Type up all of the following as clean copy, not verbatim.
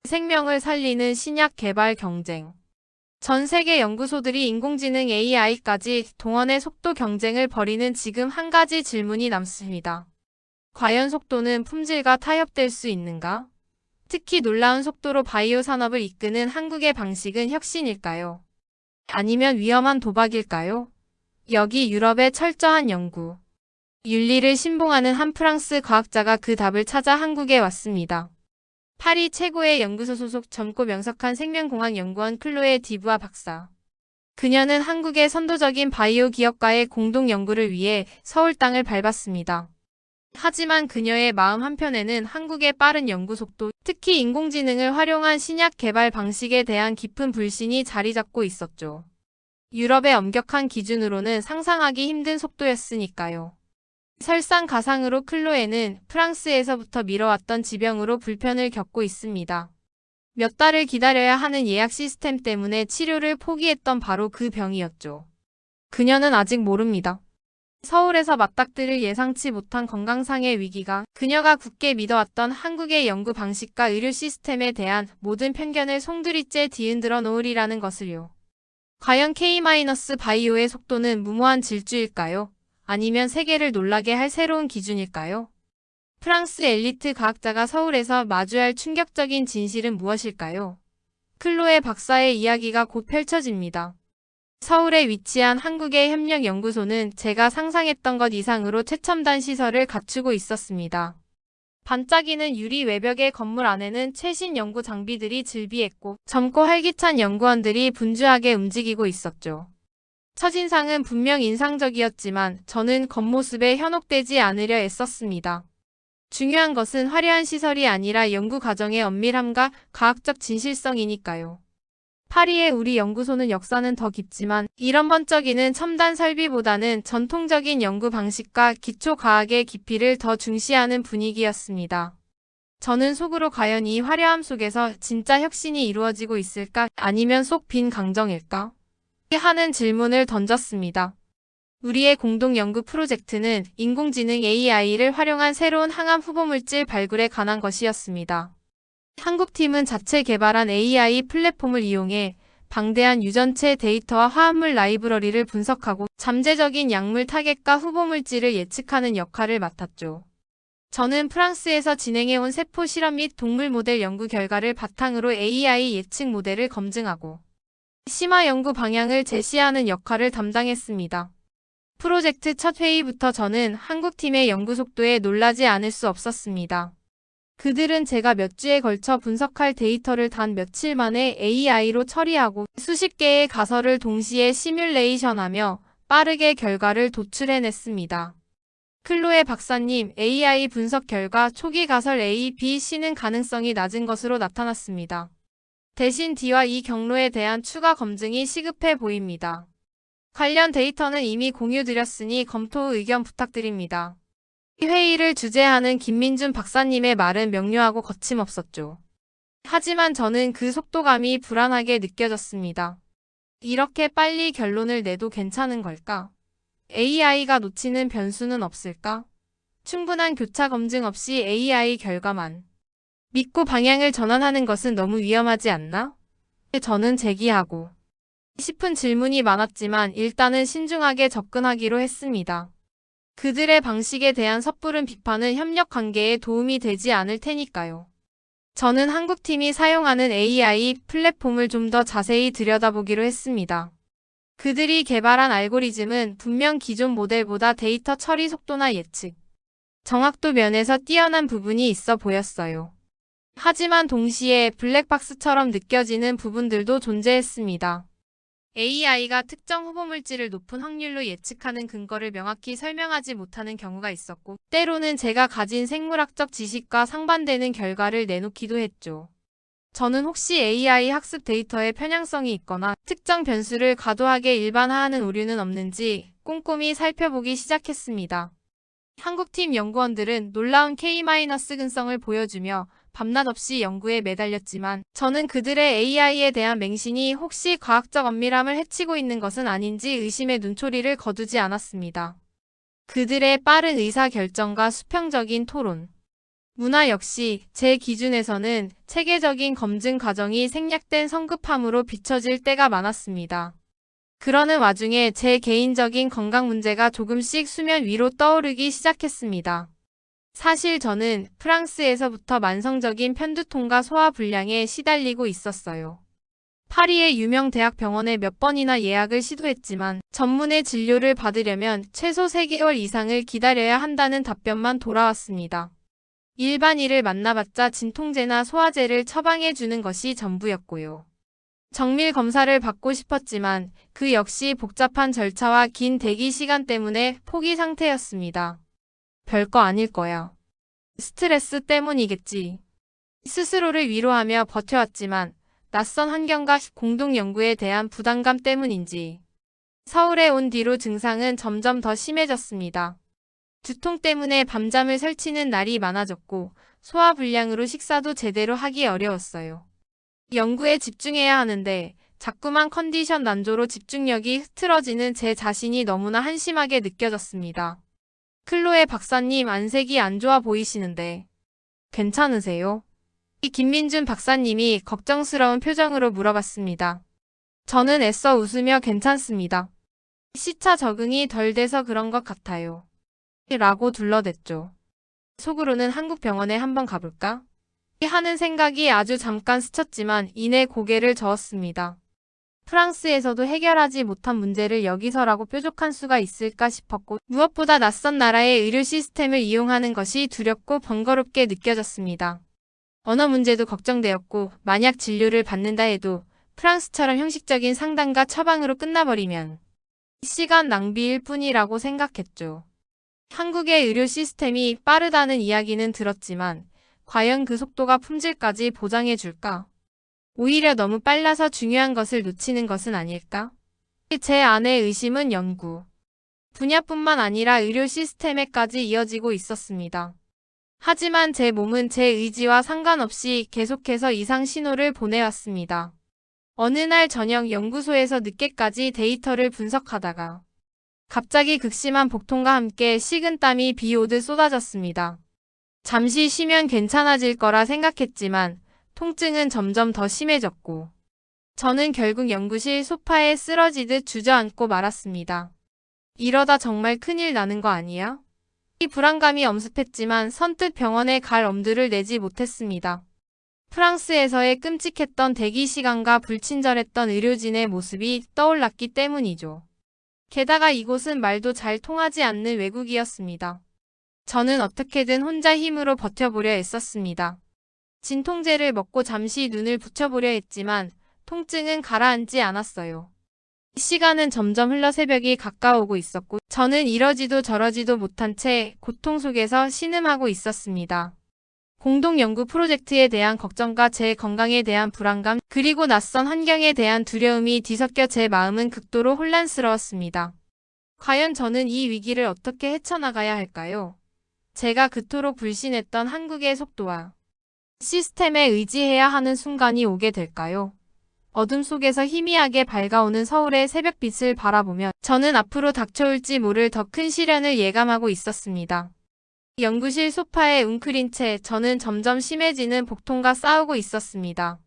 생명을 살리는 신약 개발 경쟁. 전 세계 연구소들이 인공지능 AI까지 동원해 속도 경쟁을 벌이는 지금 한 가지 질문이 남습니다. 과연 속도는 품질과 타협될 수 있는가? 특히 놀라운 속도로 바이오 산업을 이끄는 한국의 방식은 혁신일까요? 아니면 위험한 도박일까요? 여기 유럽의 철저한 연구, 윤리를 신봉하는 한 프랑스 과학자가 그 답을 찾아 한국에 왔습니다. 파리 최고의 연구소 소속 젊고 명석한 생명공학연구원 클로에 디부아 박사. 그녀는 한국의 선도적인 바이오 기업과의 공동 연구를 위해 서울 땅을 밟았습니다. 하지만 그녀의 마음 한편에는 한국의 빠른 연구 속도, 특히 인공지능을 활용한 신약 개발 방식에 대한 깊은 불신이 자리 잡고 있었죠. 유럽의 엄격한 기준으로는 상상하기 힘든 속도였으니까요. 설상가상으로 클로에는 프랑스에서부터 미뤄왔던 지병으로 불편을 겪고 있습니다. 몇 달을 기다려야 하는 예약 시스템 때문에 치료를 포기했던 바로 그 병이었죠. 그녀는 아직 모릅니다. 서울에서 맞닥뜨릴 예상치 못한 건강상의 위기가 그녀가 굳게 믿어왔던 한국의 연구 방식과 의료 시스템에 대한 모든 편견을 송두리째 뒤흔들어 놓으리라는 것을요. 과연 K-바이오의 속도는 무모한 질주일까요? 아니면 세계를 놀라게 할 새로운 기준일까요? 프랑스 엘리트 과학자가 서울에서 마주할 충격적인 진실은 무엇일까요? 클로에 박사의 이야기가 곧 펼쳐집니다. 서울에 위치한 한국의 협력연구소는 제가 상상했던 것 이상으로 최첨단 시설을 갖추고 있었습니다. 반짝이는 유리 외벽의 건물 안에는 최신 연구 장비들이 즐비했고 젊고 활기찬 연구원들이 분주하게 움직이고 있었죠. 첫인상은 분명 인상적이었지만 저는 겉모습에 현혹되지 않으려 애썼습니다. 중요한 것은 화려한 시설이 아니라 연구 과정의 엄밀함과 과학적 진실성이니까요. 파리의 우리 연구소는 역사는 더 깊지만 이런 번쩍이는 첨단 설비보다는 전통적인 연구 방식과 기초 과학의 깊이를 더 중시하는 분위기였습니다. 저는 속으로 과연 이 화려함 속에서 진짜 혁신이 이루어지고 있을까? 아니면 속 빈 강정일까? 하는 질문을 던졌습니다. 우리의 공동 연구 프로젝트는 인공지능 AI를 활용한 새로운 항암 후보물질 발굴에 관한 것이었습니다. 한국팀은 자체 개발한 AI 플랫폼을 이용해 방대한 유전체 데이터와 화합물 라이브러리를 분석하고 잠재적인 약물 타겟과 후보물질을 예측하는 역할을 맡았죠. 저는 프랑스에서 진행해온 세포 실험 및 동물 모델 연구 결과를 바탕으로 AI 예측 모델을 검증하고 심화 연구 방향을 제시하는 역할을 담당했습니다. 프로젝트 첫 회의부터 저는 한국팀의 연구 속도에 놀라지 않을 수 없었습니다. 그들은 제가 몇 주에 걸쳐 분석할 데이터를 단 며칠 만에 AI로 처리하고 수십 개의 가설을 동시에 시뮬레이션하며 빠르게 결과를 도출해냈습니다. 클로에 박사님, AI 분석 결과 초기 가설 A, B, C는 가능성이 낮은 것으로 나타났습니다. 대신 D와 E 경로에 대한 추가 검증이 시급해 보입니다. 관련 데이터는 이미 공유드렸으니 검토 의견 부탁드립니다. 회의를 주재하는 김민준 박사님의 말은 명료하고 거침없었죠. 하지만 저는 그 속도감이 불안하게 느껴졌습니다. 이렇게 빨리 결론을 내도 괜찮은 걸까? AI가 놓치는 변수는 없을까? 충분한 교차 검증 없이 AI 결과만 믿고 방향을 전환하는 것은 너무 위험하지 않나? 저는 제기하고 싶은 질문이 많았지만 일단은 신중하게 접근하기로 했습니다. 그들의 방식에 대한 섣부른 비판은 협력 관계에 도움이 되지 않을 테니까요. 저는 한국팀이 사용하는 AI 플랫폼을 좀 더 자세히 들여다보기로 했습니다. 그들이 개발한 알고리즘은 분명 기존 모델보다 데이터 처리 속도나 예측, 정확도 면에서 뛰어난 부분이 있어 보였어요. 하지만 동시에 블랙박스처럼 느껴지는 부분들도 존재했습니다. AI가 특정 후보물질을 높은 확률로 예측하는 근거를 명확히 설명하지 못하는 경우가 있었고, 때로는 제가 가진 생물학적 지식과 상반되는 결과를 내놓기도 했죠. 저는 혹시 AI 학습 데이터에 편향성이 있거나 특정 변수를 과도하게 일반화하는 오류는 없는지 꼼꼼히 살펴보기 시작했습니다. 한국팀 연구원들은 놀라운 K-근성을 보여주며 밤낮 없이 연구에 매달렸지만 저는 그들의 AI에 대한 맹신이 혹시 과학적 엄밀함을 해치고 있는 것은 아닌지 의심의 눈초리를 거두지 않았습니다. 그들의 빠른 의사결정과 수평적인 토론, 문화 역시 제 기준에서는 체계적인 검증 과정이 생략된 성급함으로 비춰질 때가 많았습니다. 그러는 와중에 제 개인적인 건강 문제가 조금씩 수면 위로 떠오르기 시작했습니다. 사실 저는 프랑스에서부터 만성적인 편두통과 소화불량에 시달리고 있었어요. 파리의 유명 대학병원에 몇 번이나 예약을 시도했지만 전문의 진료를 받으려면 최소 3개월 이상을 기다려야 한다는 답변만 돌아왔습니다. 일반의를 만나봤자 진통제나 소화제를 처방해주는 것이 전부였고요. 정밀 검사를 받고 싶었지만 그 역시 복잡한 절차와 긴 대기 시간 때문에 포기 상태였습니다. 별거 아닐 거야. 스트레스 때문이겠지. 스스로를 위로하며 버텨왔지만 낯선 환경과 공동 연구에 대한 부담감 때문인지 서울에 온 뒤로 증상은 점점 더 심해졌습니다. 두통 때문에 밤잠을 설치는 날이 많아졌고 소화불량으로 식사도 제대로 하기 어려웠어요. 연구에 집중해야 하는데 자꾸만 컨디션 난조로 집중력이 흐트러지는 제 자신이 너무나 한심하게 느껴졌습니다. 클로에 박사님, 안색이 안 좋아 보이시는데 괜찮으세요? 김민준 박사님이 걱정스러운 표정으로 물어봤습니다. 저는 애써 웃으며 괜찮습니다. 시차 적응이 덜 돼서 그런 것 같아요. 라고 둘러댔죠. 속으로는 한국 병원에 한번 가볼까? 하는 생각이 아주 잠깐 스쳤지만 이내 고개를 저었습니다. 프랑스에서도 해결하지 못한 문제를 여기서라고 뾰족한 수가 있을까 싶었고 무엇보다 낯선 나라의 의료 시스템을 이용하는 것이 두렵고 번거롭게 느껴졌습니다. 언어 문제도 걱정되었고 만약 진료를 받는다 해도 프랑스처럼 형식적인 상담과 처방으로 끝나버리면 시간 낭비일 뿐이라고 생각했죠. 한국의 의료 시스템이 빠르다는 이야기는 들었지만 과연 그 속도가 품질까지 보장해줄까? 오히려 너무 빨라서 중요한 것을 놓치는 것은 아닐까? 제 안의 의심은 연구 분야뿐만 아니라 의료 시스템에까지 이어지고 있었습니다. 하지만 제 몸은 제 의지와 상관없이 계속해서 이상 신호를 보내왔습니다. 어느 날 저녁 연구소에서 늦게까지 데이터를 분석하다가 갑자기 극심한 복통과 함께 식은땀이 비 오듯 쏟아졌습니다. 잠시 쉬면 괜찮아질 거라 생각했지만 통증은 점점 더 심해졌고 저는 결국 연구실 소파에 쓰러지듯 주저앉고 말았습니다. 이러다 정말 큰일 나는 거 아니야? 이 불안감이 엄습했지만 선뜻 병원에 갈 엄두를 내지 못했습니다. 프랑스에서의 끔찍했던 대기 시간과 불친절했던 의료진의 모습이 떠올랐기 때문이죠. 게다가 이곳은 말도 잘 통하지 않는 외국이었습니다. 저는 어떻게든 혼자 힘으로 버텨보려 애썼습니다. 진통제를 먹고 잠시 눈을 붙여보려 했지만 통증은 가라앉지 않았어요. 시간은 점점 흘러 새벽이 가까우고 있었고 저는 이러지도 저러지도 못한 채 고통 속에서 신음하고 있었습니다. 공동 연구 프로젝트에 대한 걱정과 제 건강에 대한 불안감 그리고 낯선 환경에 대한 두려움이 뒤섞여 제 마음은 극도로 혼란스러웠습니다. 과연 저는 이 위기를 어떻게 헤쳐나가야 할까요? 제가 그토록 불신했던 한국의 속도와 시스템에 의지해야 하는 순간이 오게 될까요? 어둠 속에서 희미하게 밝아오는 서울의 새벽빛을 바라보며 저는 앞으로 닥쳐올지 모를 더 큰 시련을 예감하고 있었습니다. 연구실 소파에 웅크린 채 저는 점점 심해지는 복통과 싸우고 있었습니다.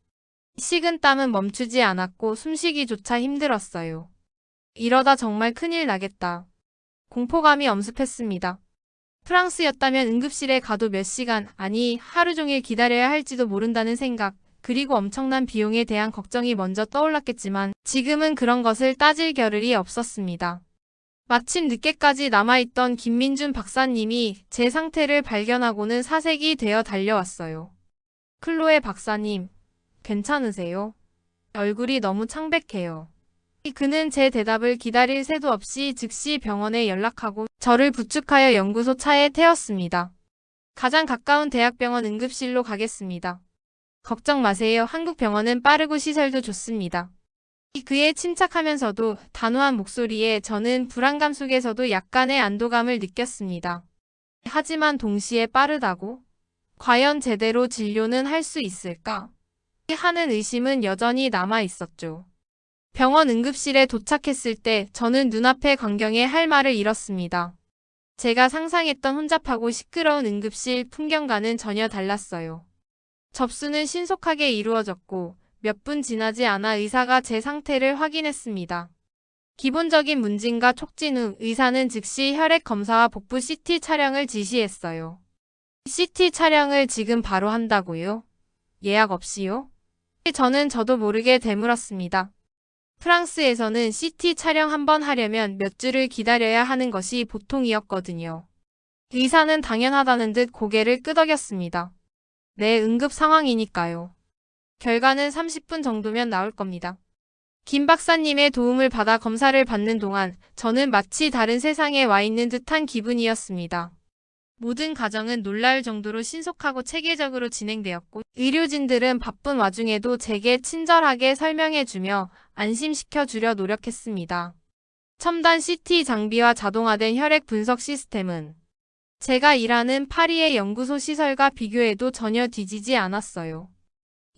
식은땀은 멈추지 않았고 숨쉬기조차 힘들었어요. 이러다 정말 큰일 나겠다. 공포감이 엄습했습니다. 프랑스였다면 응급실에 가도 몇 시간, 아니 하루 종일 기다려야 할지도 모른다는 생각, 그리고 엄청난 비용에 대한 걱정이 먼저 떠올랐겠지만 지금은 그런 것을 따질 겨를이 없었습니다. 마침 늦게까지 남아있던 김민준 박사님이 제 상태를 발견하고는 사색이 되어 달려왔어요. 클로에 박사님, 괜찮으세요? 얼굴이 너무 창백해요. 그는 제 대답을 기다릴 새도 없이 즉시 병원에 연락하고 저를 부축하여 연구소 차에 태웠습니다. 가장 가까운 대학병원 응급실로 가겠습니다. 걱정 마세요. 한국 병원은 빠르고 시설도 좋습니다. 그의 침착하면서도 단호한 목소리에 저는 불안감 속에서도 약간의 안도감을 느꼈습니다. 하지만 동시에 빠르다고? 과연 제대로 진료는 할 수 있을까? 하는 의심은 여전히 남아 있었죠. 병원 응급실에 도착했을 때 저는 눈앞의 광경에 할 말을 잃었습니다. 제가 상상했던 혼잡하고 시끄러운 응급실 풍경과는 전혀 달랐어요. 접수는 신속하게 이루어졌고 몇 분 지나지 않아 의사가 제 상태를 확인했습니다. 기본적인 문진과 촉진 후 의사는 즉시 혈액 검사와 복부 CT 촬영을 지시했어요. CT 촬영을 지금 바로 한다고요? 예약 없이요? 저도 모르게 되물었습니다. 프랑스에서는 CT 촬영 한번 하려면 몇 주를 기다려야 하는 것이 보통이었거든요. 의사는 당연하다는 듯 고개를 끄덕였습니다. 네, 응급 상황이니까요. 결과는 30분 정도면 나올 겁니다. 김 박사님의 도움을 받아 검사를 받는 동안 저는 마치 다른 세상에 와 있는 듯한 기분이었습니다. 모든 과정은 놀라울 정도로 신속하고 체계적으로 진행되었고 의료진들은 바쁜 와중에도 제게 친절하게 설명해주며 안심시켜주려 노력했습니다. 첨단 CT 장비와 자동화된 혈액 분석 시스템은 제가 일하는 파리의 연구소 시설과 비교해도 전혀 뒤지지 않았어요.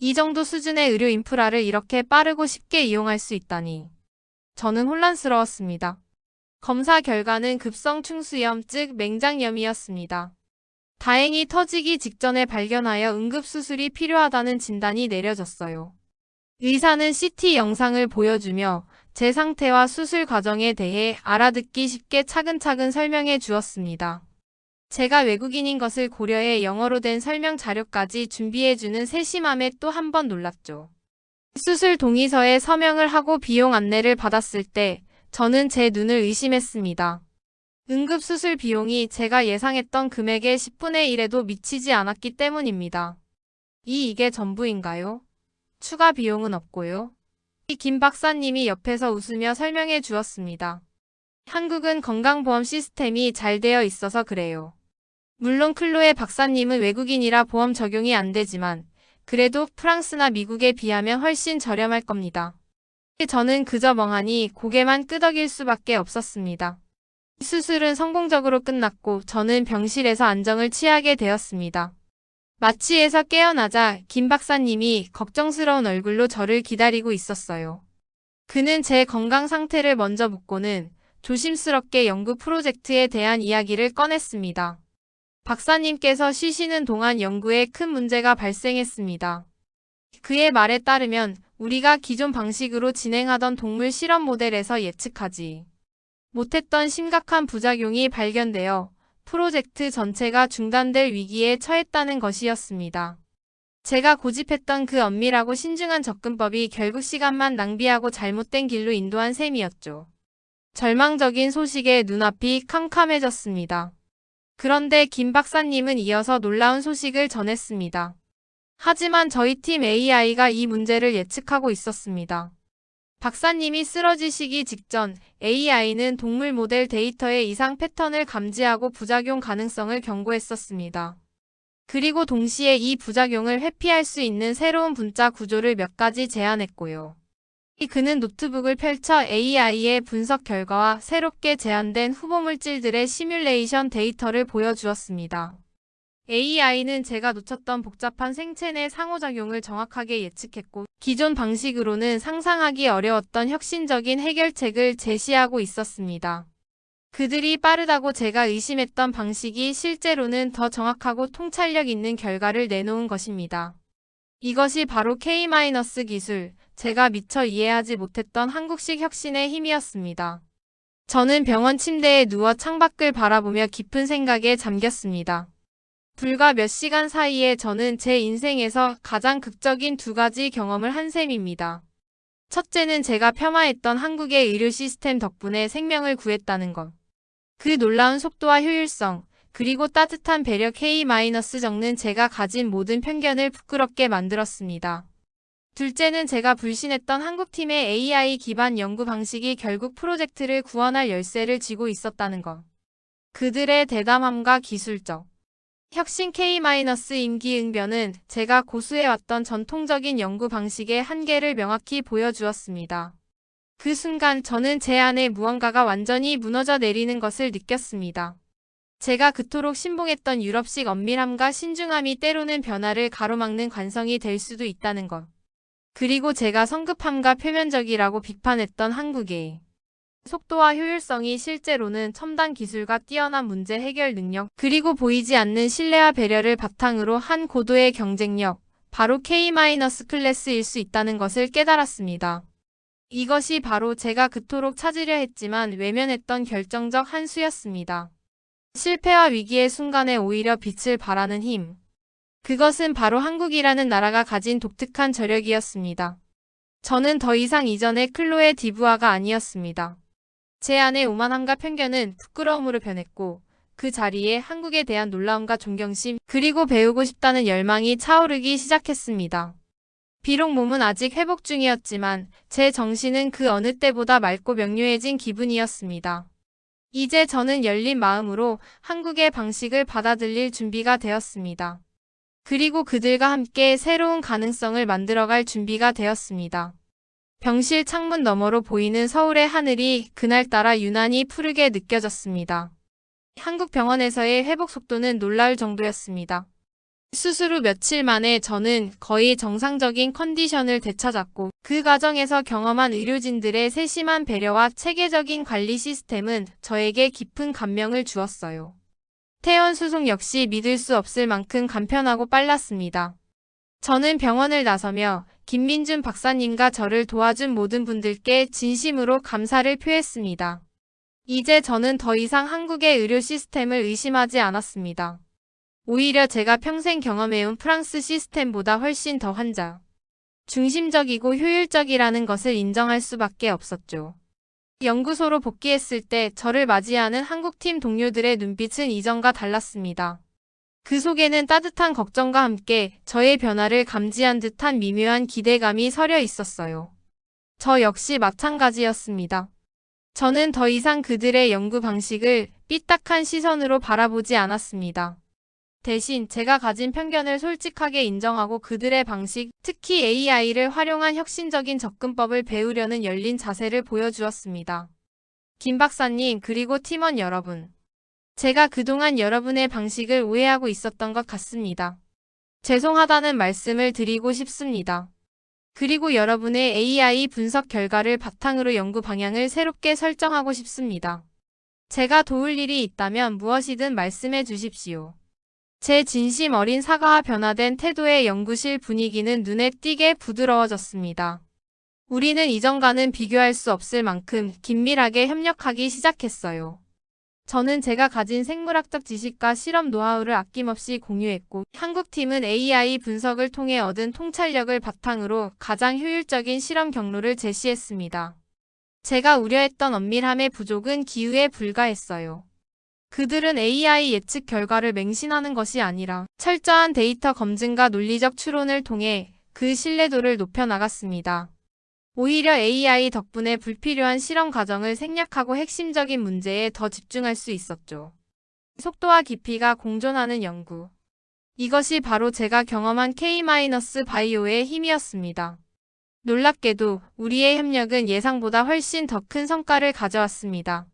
이 정도 수준의 의료 인프라를 이렇게 빠르고 쉽게 이용할 수 있다니. 저는 혼란스러웠습니다. 검사 결과는 급성 충수염 즉 맹장염이었습니다. 다행히 터지기 직전에 발견하여 응급수술이 필요하다는 진단이 내려졌어요. 의사는 CT 영상을 보여주며 제 상태와 수술 과정에 대해 알아듣기 쉽게 차근차근 설명해 주었습니다. 제가 외국인인 것을 고려해 영어로 된 설명 자료까지 준비해주는 세심함에 또 한 번 놀랐죠. 수술 동의서에 서명을 하고 비용 안내를 받았을 때 저는 제 눈을 의심했습니다. 응급수술 비용이 제가 예상했던 금액의 10분의 1에도 미치지 않았기 때문입니다. 이게 전부인가요? 추가 비용은 없고요. 김 박사님이 옆에서 웃으며 설명해 주었습니다. 한국은 건강보험 시스템이 잘 되어 있어서 그래요. 물론 클로에 박사님은 외국인이라 보험 적용이 안 되지만 그래도 프랑스나 미국에 비하면 훨씬 저렴할 겁니다. 저는 그저 멍하니 고개만 끄덕일 수밖에 없었습니다. 수술은 성공적으로 끝났고 저는 병실에서 안정을 취하게 되었습니다. 마취에서 깨어나자 김 박사님이 걱정스러운 얼굴로 저를 기다리고 있었어요. 그는 제 건강 상태를 먼저 묻고는 조심스럽게 연구 프로젝트에 대한 이야기를 꺼냈습니다. 박사님께서 쉬시는 동안 연구에 큰 문제가 발생했습니다. 그의 말에 따르면 우리가 기존 방식으로 진행하던 동물 실험 모델에서 예측하지 못했던 심각한 부작용이 발견되어 프로젝트 전체가 중단될 위기에 처했다는 것이었습니다. 제가 고집했던 그 엄밀하고 신중한 접근법이 결국 시간만 낭비하고 잘못된 길로 인도한 셈이었죠. 절망적인 소식에 눈앞이 캄캄해졌습니다. 그런데 김 박사님은 이어서 놀라운 소식을 전했습니다. 하지만 저희 팀 AI가 이 문제를 예측하고 있었습니다. 박사님이 쓰러지시기 직전 AI는 동물 모델 데이터의 이상 패턴을 감지하고 부작용 가능성을 경고했었습니다. 그리고 동시에 이 부작용을 회피할 수 있는 새로운 분자 구조를 몇 가지 제안했고요. 그는 노트북을 펼쳐 AI의 분석 결과와 새롭게 제안된 후보물질들의 시뮬레이션 데이터를 보여주었습니다. AI는 제가 놓쳤던 복잡한 생체 내 상호작용을 정확하게 예측했고 기존 방식으로는 상상하기 어려웠던 혁신적인 해결책을 제시하고 있었습니다. 그들이 빠르다고 제가 의심했던 방식이 실제로는 더 정확하고 통찰력 있는 결과를 내놓은 것입니다. 이것이 바로 K-기술, 제가 미처 이해하지 못했던 한국식 혁신의 힘이었습니다. 저는 병원 침대에 누워 창밖을 바라보며 깊은 생각에 잠겼습니다. 불과 몇 시간 사이에 저는 제 인생에서 가장 극적인 두 가지 경험을 한 셈입니다. 첫째는 제가 폄하했던 한국의 의료 시스템 덕분에 생명을 구했다는 것. 그 놀라운 속도와 효율성, 그리고 따뜻한 배려 K-적는 제가 가진 모든 편견을 부끄럽게 만들었습니다. 둘째는 제가 불신했던 한국팀의 AI 기반 연구 방식이 결국 프로젝트를 구원할 열쇠를 쥐고 있었다는 것. 그들의 대담함과 기술적 혁신 K-임기응변은 제가 고수해왔던 전통적인 연구 방식의 한계를 명확히 보여주었습니다. 그 순간 저는 제 안에 무언가가 완전히 무너져 내리는 것을 느꼈습니다. 제가 그토록 신봉했던 유럽식 엄밀함과 신중함이 때로는 변화를 가로막는 관성이 될 수도 있다는 것. 그리고 제가 성급함과 표면적이라고 비판했던 한국의 속도와 효율성이 실제로는 첨단 기술과 뛰어난 문제 해결 능력, 그리고 보이지 않는 신뢰와 배려를 바탕으로 한 고도의 경쟁력, 바로 K-클래스일 수 있다는 것을 깨달았습니다. 이것이 바로 제가 그토록 찾으려 했지만 외면했던 결정적 한 수였습니다. 실패와 위기의 순간에 오히려 빛을 발하는 힘. 그것은 바로 한국이라는 나라가 가진 독특한 저력이었습니다. 저는 더 이상 이전의 클로에 디부아가 아니었습니다. 제 안의 오만함과 편견은 부끄러움으로 변했고 그 자리에 한국에 대한 놀라움과 존경심 그리고 배우고 싶다는 열망이 차오르기 시작했습니다. 비록 몸은 아직 회복 중이었지만 제 정신은 그 어느 때보다 맑고 명료해진 기분이었습니다. 이제 저는 열린 마음으로 한국의 방식을 받아들일 준비가 되었습니다. 그리고 그들과 함께 새로운 가능성을 만들어갈 준비가 되었습니다. 병실 창문 너머로 보이는 서울의 하늘이 그날따라 유난히 푸르게 느껴졌습니다. 한국 병원에서의 회복 속도는 놀라울 정도였습니다. 수술 후 며칠 만에 저는 거의 정상적인 컨디션을 되찾았고 그 과정에서 경험한 의료진들의 세심한 배려와 체계적인 관리 시스템은 저에게 깊은 감명을 주었어요. 퇴원 수속 역시 믿을 수 없을 만큼 간편하고 빨랐습니다. 저는 병원을 나서며 김민준 박사님과 저를 도와준 모든 분들께 진심으로 감사를 표했습니다. 이제 저는 더 이상 한국의 의료 시스템을 의심하지 않았습니다. 오히려 제가 평생 경험해온 프랑스 시스템보다 훨씬 더 환자 중심적이고 효율적이라는 것을 인정할 수밖에 없었죠. 연구소로 복귀했을 때 저를 맞이하는 한국팀 동료들의 눈빛은 이전과 달랐습니다. 그 속에는 따뜻한 걱정과 함께 저의 변화를 감지한 듯한 미묘한 기대감이 서려 있었어요. 저 역시 마찬가지였습니다. 저는 더 이상 그들의 연구 방식을 삐딱한 시선으로 바라보지 않았습니다. 대신 제가 가진 편견을 솔직하게 인정하고 그들의 방식, 특히 AI를 활용한 혁신적인 접근법을 배우려는 열린 자세를 보여주었습니다. 김 박사님 그리고 팀원 여러분. 제가 그동안 여러분의 방식을 오해하고 있었던 것 같습니다. 죄송하다는 말씀을 드리고 싶습니다. 그리고 여러분의 AI 분석 결과를 바탕으로 연구 방향을 새롭게 설정하고 싶습니다. 제가 도울 일이 있다면 무엇이든 말씀해 주십시오. 제 진심 어린 사과와 변화된 태도의 연구실 분위기는 눈에 띄게 부드러워졌습니다. 우리는 이전과는 비교할 수 없을 만큼 긴밀하게 협력하기 시작했어요. 저는 제가 가진 생물학적 지식과 실험 노하우를 아낌없이 공유했고, 한국팀은 AI 분석을 통해 얻은 통찰력을 바탕으로 가장 효율적인 실험 경로를 제시했습니다. 제가 우려했던 엄밀함의 부족은 기우에 불과했어요. 그들은 AI 예측 결과를 맹신하는 것이 아니라 철저한 데이터 검증과 논리적 추론을 통해 그 신뢰도를 높여나갔습니다. 오히려 AI 덕분에 불필요한 실험 과정을 생략하고 핵심적인 문제에 더 집중할 수 있었죠. 속도와 깊이가 공존하는 연구. 이것이 바로 제가 경험한 K-바이오의 힘이었습니다. 놀랍게도 우리의 협력은 예상보다 훨씬 더 큰 성과를 가져왔습니다.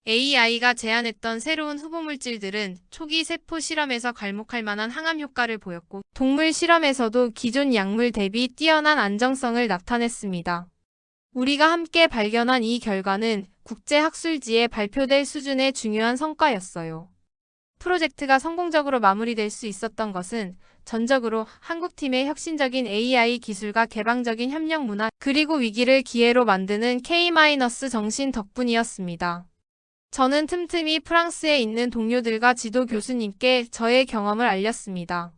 AI가 제안했던 새로운 후보물질들은 초기 세포 실험에서 괄목할 만한 항암 효과를 보였고 동물 실험에서도 기존 약물 대비 뛰어난 안정성을 나타냈습니다. 우리가 함께 발견한 이 결과는 국제학술지에 발표될 수준의 중요한 성과였어요. 프로젝트가 성공적으로 마무리될 수 있었던 것은 전적으로 한국팀의 혁신적인 AI 기술과 개방적인 협력 문화 그리고 위기를 기회로 만드는 K-정신 덕분이었습니다. 저는 틈틈이 프랑스에 있는 동료들과 지도 교수님께 저의 경험을 알렸습니다.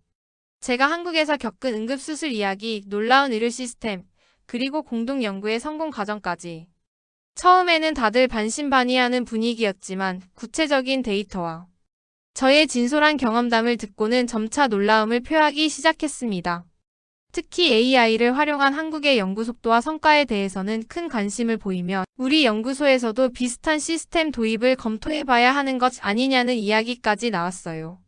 제가 한국에서 겪은 응급수술 이야기, 놀라운 의료 시스템, 그리고 공동 연구의 성공 과정까지. 처음에는 다들 반신반의하는 분위기였지만 구체적인 데이터와 저의 진솔한 경험담을 듣고는 점차 놀라움을 표하기 시작했습니다. 특히 AI를 활용한 한국의 연구 속도와 성과에 대해서는 큰 관심을 보이며 우리 연구소에서도 비슷한 시스템 도입을 검토해봐야 하는 것 아니냐는 이야기까지 나왔어요.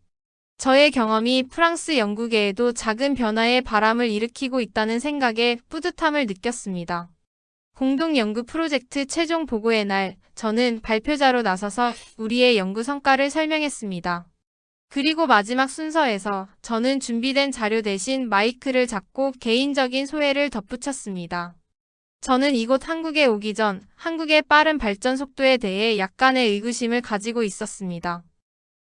저의 경험이 프랑스 연구계에도 작은 변화의 바람을 일으키고 있다는 생각에 뿌듯함을 느꼈습니다. 공동 연구 프로젝트 최종 보고의 날, 저는 발표자로 나서서 우리의 연구 성과를 설명했습니다. 그리고 마지막 순서에서 저는 준비된 자료 대신 마이크를 잡고 개인적인 소회를 덧붙였습니다. 저는 이곳 한국에 오기 전 한국의 빠른 발전 속도에 대해 약간의 의구심을 가지고 있었습니다.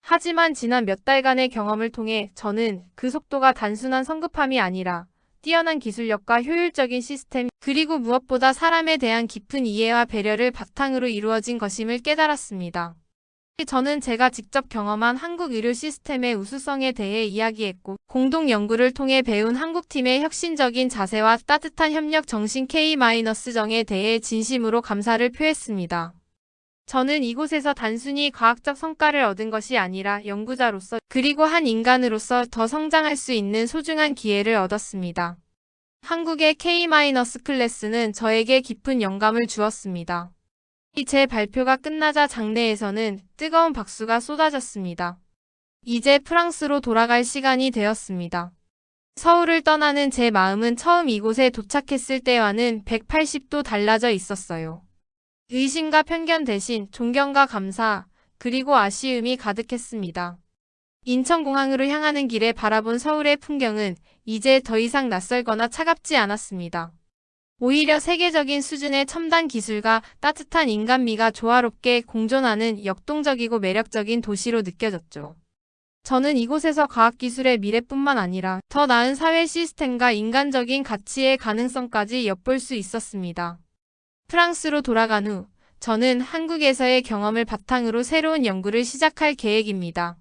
하지만 지난 몇 달간의 경험을 통해 저는 그 속도가 단순한 성급함이 아니라 뛰어난 기술력과 효율적인 시스템, 그리고 무엇보다 사람에 대한 깊은 이해와 배려를 바탕으로 이루어진 것임을 깨달았습니다. 저는 제가 직접 경험한 한국 의료 시스템의 우수성에 대해 이야기했고, 공동 연구를 통해 배운 한국팀의 혁신적인 자세와 따뜻한 협력 정신 K-정에 대해 진심으로 감사를 표했습니다. 저는 이곳에서 단순히 과학적 성과를 얻은 것이 아니라 연구자로서 그리고 한 인간으로서 더 성장할 수 있는 소중한 기회를 얻었습니다. 한국의 K-클래스는 저에게 깊은 영감을 주었습니다. 제 발표가 끝나자 장내에서는 뜨거운 박수가 쏟아졌습니다. 이제 프랑스로 돌아갈 시간이 되었습니다. 서울을 떠나는 제 마음은 처음 이곳에 도착했을 때와는 180도 달라져 있었어요. 의심과 편견 대신 존경과 감사, 그리고 아쉬움이 가득했습니다. 인천공항으로 향하는 길에 바라본 서울의 풍경은 이제 더 이상 낯설거나 차갑지 않았습니다. 오히려 세계적인 수준의 첨단 기술과 따뜻한 인간미가 조화롭게 공존하는 역동적이고 매력적인 도시로 느껴졌죠. 저는 이곳에서 과학기술의 미래뿐만 아니라 더 나은 사회 시스템과 인간적인 가치의 가능성까지 엿볼 수 있었습니다. 프랑스로 돌아간 후 저는 한국에서의 경험을 바탕으로 새로운 연구를 시작할 계획입니다.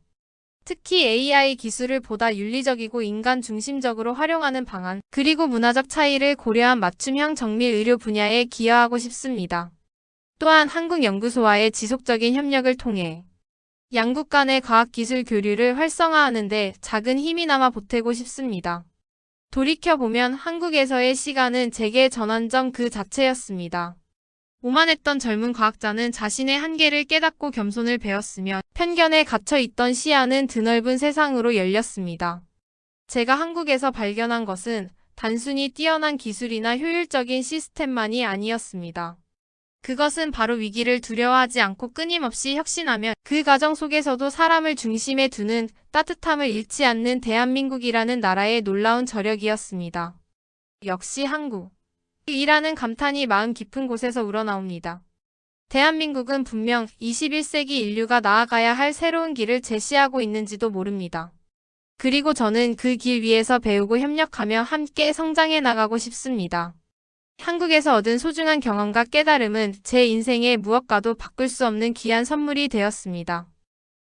특히 AI 기술을 보다 윤리적이고 인간 중심적으로 활용하는 방안, 그리고 문화적 차이를 고려한 맞춤형 정밀 의료 분야에 기여하고 싶습니다. 또한 한국 연구소와의 지속적인 협력을 통해 양국 간의 과학기술 교류를 활성화하는 데 작은 힘이나마 보태고 싶습니다. 돌이켜보면 한국에서의 시간은 제게 전환점 그 자체였습니다. 오만했던 젊은 과학자는 자신의 한계를 깨닫고 겸손을 배웠으며 편견에 갇혀있던 시야는 드넓은 세상으로 열렸습니다. 제가 한국에서 발견한 것은 단순히 뛰어난 기술이나 효율적인 시스템만이 아니었습니다. 그것은 바로 위기를 두려워하지 않고 끊임없이 혁신하며 그 과정 속에서도 사람을 중심에 두는 따뜻함을 잃지 않는 대한민국이라는 나라의 놀라운 저력이었습니다. 역시 한국. 이라는 감탄이 마음 깊은 곳에서 우러나옵니다. 대한민국은 분명 21세기 인류가 나아가야 할 새로운 길을 제시하고 있는지도 모릅니다. 그리고 저는 그 길 위에서 배우고 협력하며 함께 성장해 나가고 싶습니다. 한국에서 얻은 소중한 경험과 깨달음은 제 인생의 무엇과도 바꿀 수 없는 귀한 선물이 되었습니다.